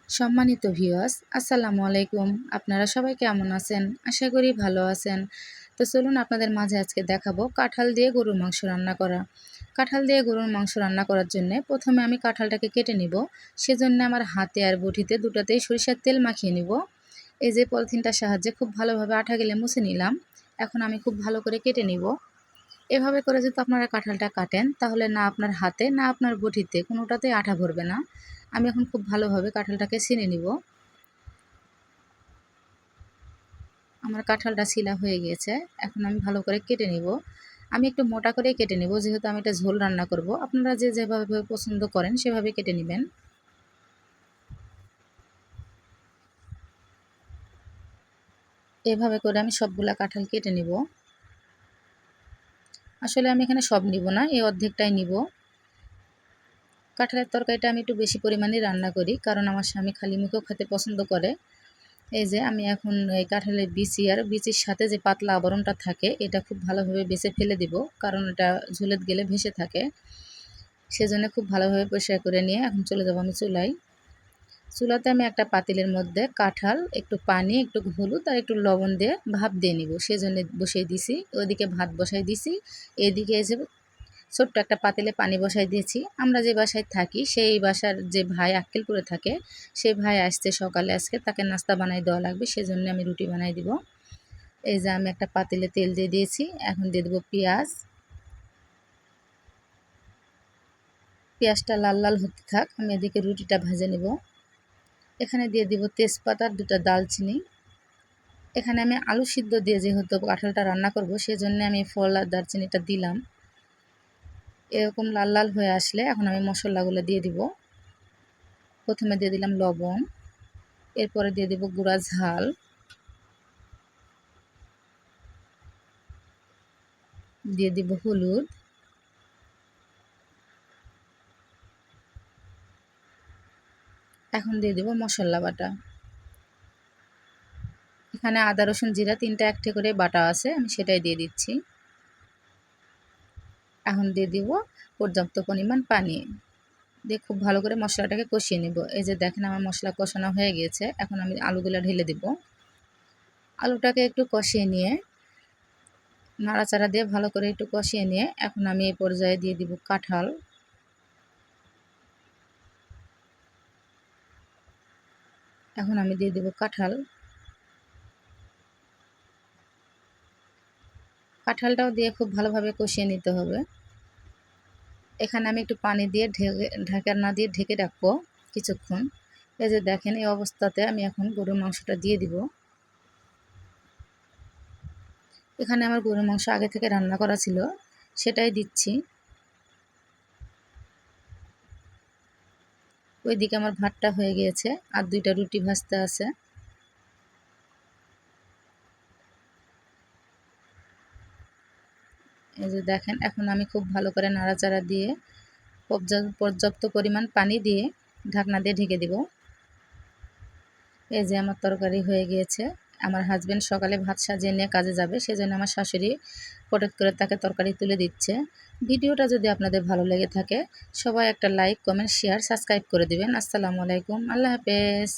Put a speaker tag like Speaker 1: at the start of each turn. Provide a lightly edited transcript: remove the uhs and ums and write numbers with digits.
Speaker 1: সম্মানিত ভিউয়ার্স, আসসালামু আলাইকুম। আপনারা সবাই কেমন আছেন? আশা করি ভালো আছেন। তো চলুন আপনাদের মাঝে আজকে দেখাবো কাঁঠাল দিয়ে গরুর মাংস রান্না করা। কাঁঠাল দিয়ে গরুর মাংস রান্না করার জন্য প্রথমে আমি কাঁঠালটাকে কেটে নিব। সেজন্য আমার হাতে আর বটিতে দুটাতেই সরিষার তেল মাখিয়ে নিব। এই যে পলিথিনটার সাহায্যে খুব ভালোভাবে আঠা গেলে মুছে নিলাম। এখন আমি খুব ভালো করে কেটে নিব। এভাবে করে যদি আপনারা কাঁঠালটা কাটেন তাহলে না আপনার হাতে না আপনার বটিতে কোনোটাতেই আঠা ভরবে না। আমি এখন খুব ভালোভাবে কাঁঠালটাকে ছিঁড়ে নিব। আমার কাঁঠালটা ছিলা হয়ে গিয়েছে। এখন আমি ভালো করে কেটে নিব। আমি একটু মোটা করেই কেটে নেব, যেহেতু আমি এটা ঝোল রান্না করব। আপনারা যে যেভাবে পছন্দ করেন সেভাবে কেটে নেবেন। এভাবে করে আমি সবগুলা কাঁঠাল কেটে নিব। আসলে আমি এখানে সব নিব না, এই অর্ধেকটাই নিব। কাঁঠালের তরকারিটা আমি একটু বেশি পরিমাণে রান্না করি, কারণ আমার স্বামী খালি মুখেও খেতে পছন্দ করে। এই যে আমি এখন এই কাঁঠালের বিচি আর বিচির সাথে যে পাতলা আবরণটা থাকে এটা খুব ভালোভাবে বেছে ফেলে দিব, কারণ এটা ঝুলে গেলে ভেসে থাকে। সেজন্য খুব ভালোভাবে পরিষ্কার করে নিয়ে এখন চলে যাব আমি চুলায়। চুলাতে আমি একটা পাতিলের মধ্যে কাঁঠাল, একটু পানি, একটু হলুদ আর একটু লবণ দিয়ে ভাপ দিয়ে নিব। সেজন্য বসিয়ে দিছি, ওইদিকে ভাত বসাই দিছি। এদিকে এসে ছোট্ট একটা পাতিলে পানি বসাই দিয়েছি। আমরা যে বাসায় থাকি সেই বাসার যে ভাই আক্কেলপুরে থাকে, সেই ভাই আসছে সকালে, আজকে তাকে নাস্তা বানাই দেওয়া লাগবে, সেজন্য আমি রুটি বানাই দিব। এই যে আমি একটা পাতিলে তেল দিয়ে দিয়েছি। এখন দিয়ে দেবো পেঁয়াজ। পেঁয়াজটা লাল লাল হতে থাক, আমি এদিকে রুটিটা ভেজে নেব। এখানে দিয়ে দিব তেজপাতা আর দুটা দালচিনি। এখানে আমি আলু সিদ্ধ দিয়ে যেহেতু কাঁঠালটা রান্না করব, সেজন্য আমি ফল আর দারচিনিটা দিলাম। এরকম লাল লাল হয়ে আসলে এখন আমি মশলাগুলো দিয়ে দিব। প্রথমে দিয়ে দিলাম লবণ, এরপরে দিয়ে দেব গুঁড়া ঝাল, দিয়ে দিব হলুদ, এখন দিয়ে দেব মশলা বাটা। এখানে আদা রসুন জিরা তিনটা একটে করে বাটা আছে, আমি সেটাই দিয়ে দিচ্ছি। এখন দিয়ে দিব পর্যাপ্ত পরিমাণ পানি দিয়ে খুব ভালো করে মশলাটাকে কষিয়ে নেব। এই যে দেখেন আমার মশলা কষানো হয়ে গিয়েছে। এখন আমি আলুগুলো ঢেলে দেব। আলুটাকে একটু কষিয়ে নিয়ে নাড়াচাড়া দিয়ে ভালো করে একটু কষিয়ে নিয়ে এখন আমি এই পর্যায়ে দিয়ে দিব কাঁঠাল। এখন আমি দিয়ে দেব কাঁঠাল। কাঁঠালটাও দিয়ে খুব ভালোভাবে কষিয়ে নিতে হবে। এখানে আমি একটু পানি দিয়ে ঢাকা না দিয়ে ঢেকে রাখবো কিছুক্ষণ। এই যে দেখেন এই অবস্থাতে আমি এখন গরুর মাংসটা দিয়ে দিব। এখানে আমার গরুর মাংস আগে থেকে রান্না করা ছিল, সেটাই দিচ্ছি। ওইদিকে আমার ভাতটা হয়ে গিয়েছে, আর দুইটা রুটি ভাজতে আছে। এই যে দেখেন এখন আমি খুব ভালো করে নাড়াচাড়া দিয়ে পর্যাপ্ত পরিমাণ পানি দিয়ে ঢাকনা দিয়ে ঢেকে দিব। এই যে আমার তরকারি হয়ে গিয়েছে। আমার হাজবেন্ড সকালে ভাত সাজিয়ে নিয়ে কাজে যাবে, সেজন্য আমার শাশুড়ি হঠাৎ করে তাকে তরকারি তুলে দিচ্ছে। ভিডিওটা যদি আপনাদের ভালো লেগে থাকে সবাই একটা লাইক, কমেন্ট, শেয়ার, সাবস্ক্রাইব করে দিবেন। আসসালামু আলাইকুম, আল্লাহ হাফেজ।